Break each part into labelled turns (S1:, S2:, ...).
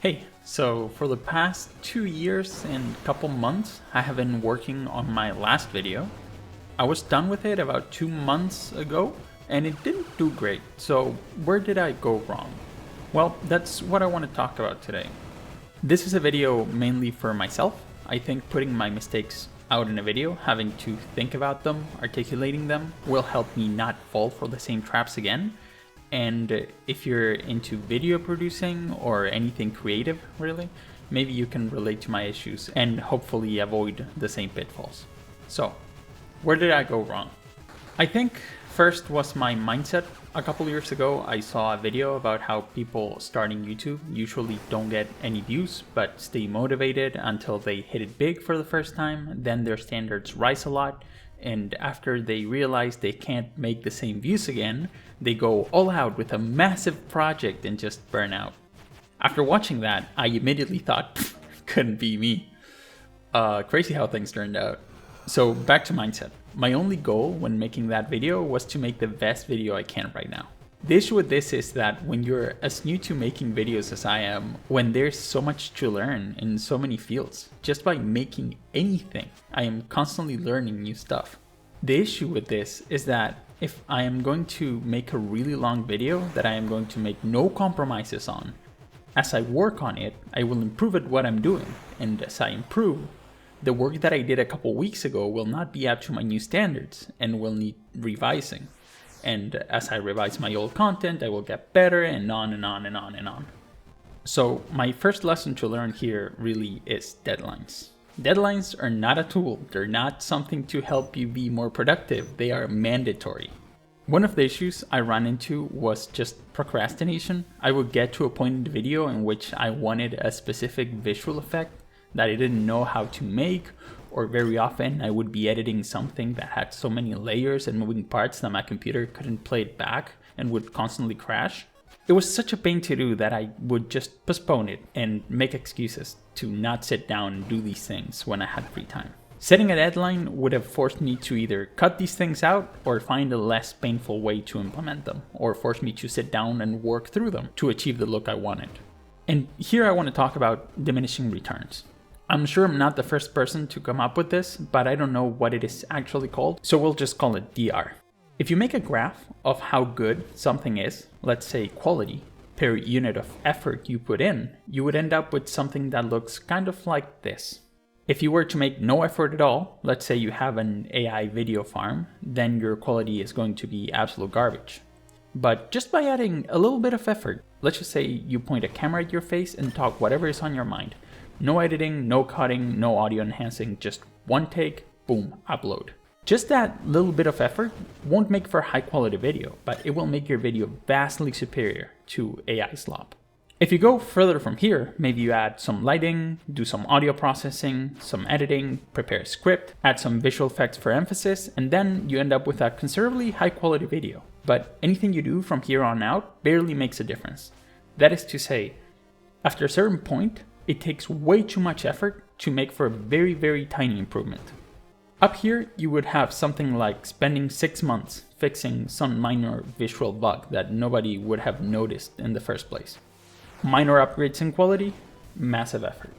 S1: Hey, so for the past 2 years and couple months, I have been working on my last video. I was done with it about 2 months ago, and it didn't do great, so where did I go wrong? Well, that's what I want to talk about today. This is a video mainly for myself. I think putting my mistakes out in a video, having to think about them, articulating them, will help me not fall for the same traps again. And if you're into video producing or anything creative, really, maybe you can relate to my issues and hopefully avoid the same pitfalls. So, where did I go wrong? I think first was my mindset. A couple years ago, I saw a video about how people starting YouTube usually don't get any views, but stay motivated until they hit it big for the first time. Then their standards rise a lot. And after they realize they can't make the same views again, they go all out with a massive project and just burn out. After watching that, I immediately thought, couldn't be me. Crazy how things turned out. So back to mindset. My only goal when making that video was to make the best video I can right now. The issue with this is that when you're as new to making videos as I am, when there's so much to learn in so many fields, just by making anything, I am constantly learning new stuff. The issue with this is that if I am going to make a really long video that I am going to make no compromises on, as I work on it, I will improve at what I'm doing, and as I improve, the work that I did a couple weeks ago will not be up to my new standards and will need revising. And as I revise my old content, I will get better and on and on and on and on. So my first lesson to learn here really is deadlines. Deadlines are not a tool. They're not something to help you be more productive. They are mandatory. One of the issues I ran into was just procrastination. I would get to a point in the video in which I wanted a specific visual effect that I didn't know how to make, or very often I would be editing something that had so many layers and moving parts that my computer couldn't play it back and would constantly crash. It was such a pain to do that I would just postpone it and make excuses to not sit down and do these things when I had free time. Setting a deadline would have forced me to either cut these things out or find a less painful way to implement them, or force me to sit down and work through them to achieve the look I wanted. And here I want to talk about diminishing returns. I'm sure I'm not the first person to come up with this, but I don't know what it is actually called, so we'll just call it DR. If you make a graph of how good something is, let's say quality, per unit of effort you put in, you would end up with something that looks kind of like this. If you were to make no effort at all, let's say you have an AI video farm, then your quality is going to be absolute garbage. But just by adding a little bit of effort, let's just say you point a camera at your face and talk whatever is on your mind. No editing, no cutting, no audio enhancing, just one take, boom, upload. Just that little bit of effort won't make for a high quality video, but it will make your video vastly superior to AI slop. If you go further from here, maybe you add some lighting, do some audio processing, some editing, prepare a script, add some visual effects for emphasis, and then you end up with a considerably high quality video. But anything you do from here on out barely makes a difference. That is to say, after a certain point, it takes way too much effort to make for a very, very tiny improvement. Up here, you would have something like spending 6 months fixing some minor visual bug that nobody would have noticed in the first place. Minor upgrades in quality, massive effort.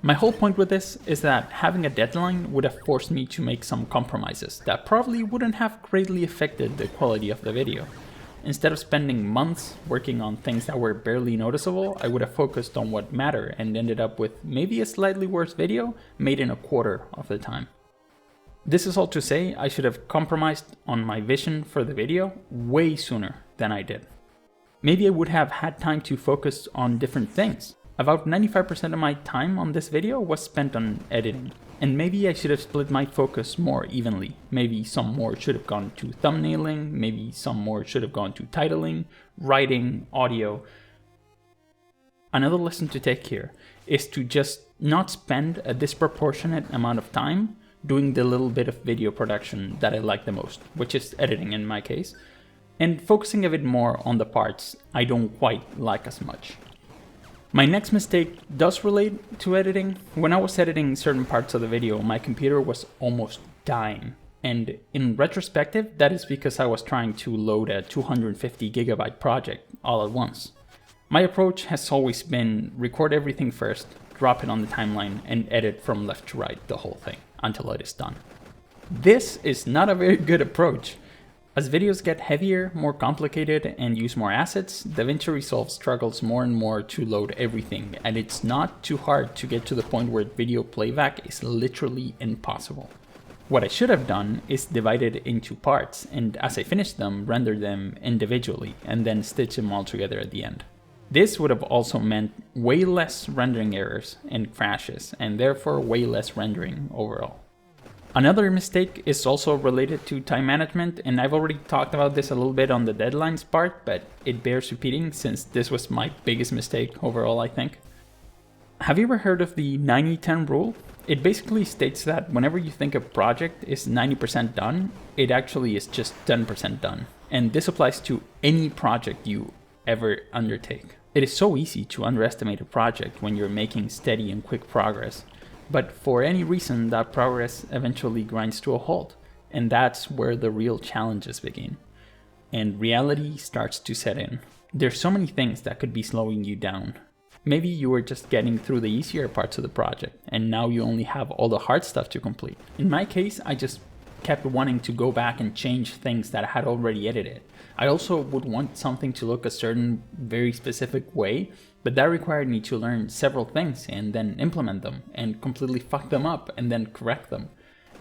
S1: My whole point with this is that having a deadline would have forced me to make some compromises that probably wouldn't have greatly affected the quality of the video. Instead of spending months working on things that were barely noticeable, I would have focused on what mattered and ended up with maybe a slightly worse video made in a quarter of the time. This is all to say I should have compromised on my vision for the video way sooner than I did. Maybe I would have had time to focus on different things. About 95% of my time on this video was spent on editing. And maybe I should have split my focus more evenly. Maybe some more should have gone to thumbnailing, maybe some more should have gone to titling, writing, audio. Another lesson to take here is to just not spend a disproportionate amount of time doing the little bit of video production that I like the most, which is editing in my case, and focusing a bit more on the parts I don't quite like as much. My next mistake does relate to editing. When I was editing certain parts of the video, my computer was almost dying. And in retrospective, that is because I was trying to load a 250 gigabyte project all at once. My approach has always been record everything first, drop it on the timeline, and edit from left to right the whole thing until it is done. This is not a very good approach. As videos get heavier, more complicated, and use more assets, DaVinci Resolve struggles more and more to load everything, and it's not too hard to get to the point where video playback is literally impossible. What I should have done is divide it into parts, and as I finish them, render them individually, and then stitch them all together at the end. This would have also meant way less rendering errors and crashes, and therefore way less rendering overall. Another mistake is also related to time management, and I've already talked about this a little bit on the deadlines part, but it bears repeating since this was my biggest mistake overall, I think. Have you ever heard of the 90-10 rule? It basically states that whenever you think a project is 90% done, it actually is just 10% done. And this applies to any project you ever undertake. It is so easy to underestimate a project when you're making steady and quick progress. But for any reason, that progress eventually grinds to a halt, and that's where the real challenges begin. And reality starts to set in. There's so many things that could be slowing you down. Maybe you were just getting through the easier parts of the project, and now you only have all the hard stuff to complete. In my case, I just kept wanting to go back and change things that I had already edited. I also would want something to look a certain very specific way, but that required me to learn several things and then implement them and completely fuck them up and then correct them.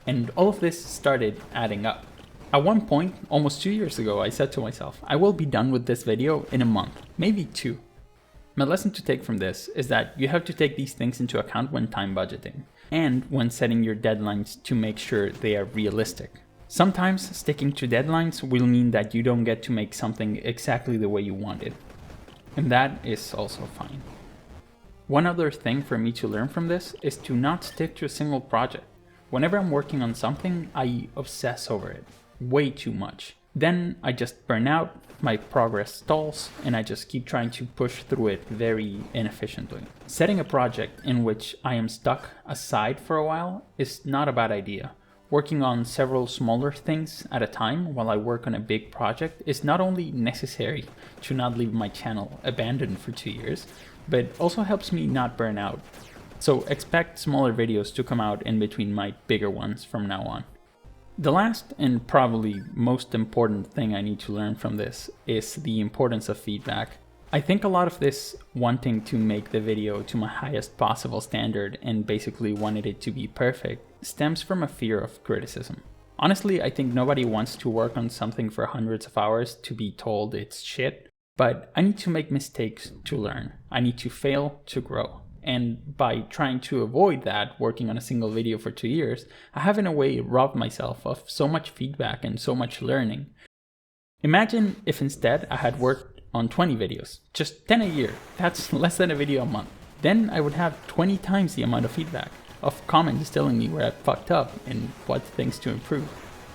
S1: And all of this started adding up. At one point, almost 2 years ago, I said to myself, I will be done with this video in a month, maybe 2. My lesson to take from this is that you have to take these things into account when time budgeting and when setting your deadlines to make sure they are realistic. Sometimes sticking to deadlines will mean that you don't get to make something exactly the way you wanted. And that is also fine. One other thing for me to learn from this is to not stick to a single project. Whenever I'm working on something, I obsess over it way too much. Then I just burn out, my progress stalls, and I just keep trying to push through it very inefficiently. Setting a project in which I am stuck aside for a while is not a bad idea. Working on several smaller things at a time while I work on a big project is not only necessary to not leave my channel abandoned for 2 years, but also helps me not burn out. So expect smaller videos to come out in between my bigger ones from now on. The last and probably most important thing I need to learn from this is the importance of feedback. I think a lot of this wanting to make the video to my highest possible standard and basically wanted it to be perfect stems from a fear of criticism. Honestly, I think nobody wants to work on something for hundreds of hours to be told it's shit, but I need to make mistakes to learn. I need to fail to grow. And by trying to avoid that, working on a single video for 2 years, I have in a way robbed myself of so much feedback and so much learning. Imagine if instead I had worked on 20 videos, just 10 a year. That's less than a video a month. Then I would have 20 times the amount of feedback, of comments telling me where I fucked up and what things to improve.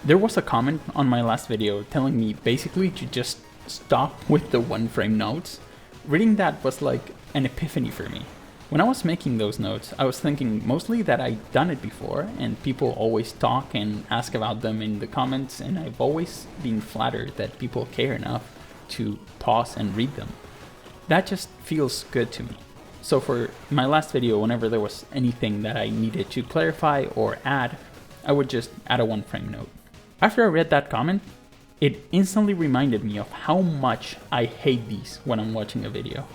S1: There was a comment on my last video telling me basically to just stop with the one frame notes. Reading that was like an epiphany for me. When I was making those notes, I was thinking mostly that I'd done it before and people always talk and ask about them in the comments, and I've always been flattered that people care enough to pause and read them. That just feels good to me. So for my last video, whenever there was anything that I needed to clarify or add, I would just add a one frame note. After I read that comment, it instantly reminded me of how much I hate these when I'm watching a video.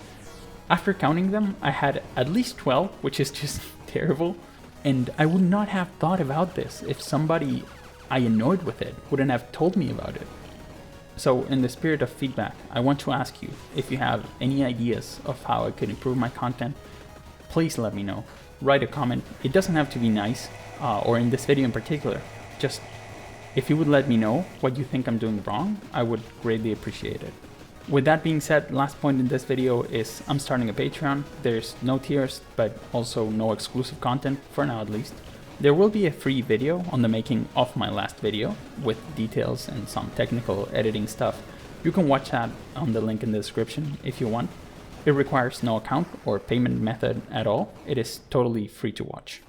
S1: After counting them, I had at least 12, which is just terrible, and I would not have thought about this if somebody I annoyed with it wouldn't have told me about it. So in the spirit of feedback, I want to ask you if you have any ideas of how I could improve my content, please let me know. Write a comment. It doesn't have to be nice, or in this video in particular. Just if you would let me know what you think I'm doing wrong, I would greatly appreciate it. With that being said, last point in this video is I'm starting a Patreon. There's no tiers, but also no exclusive content, for now at least. There will be a free video on the making of my last video with details and some technical editing stuff. You can watch that on the link in the description if you want. It requires no account or payment method at all. It is totally free to watch.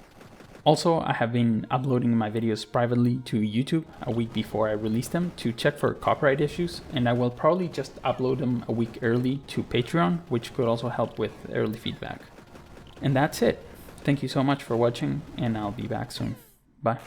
S1: Also, I have been uploading my videos privately to YouTube a week before I release them to check for copyright issues, and I will probably just upload them a week early to Patreon, which could also help with early feedback. And that's it. Thank you so much for watching, and I'll be back soon. Bye.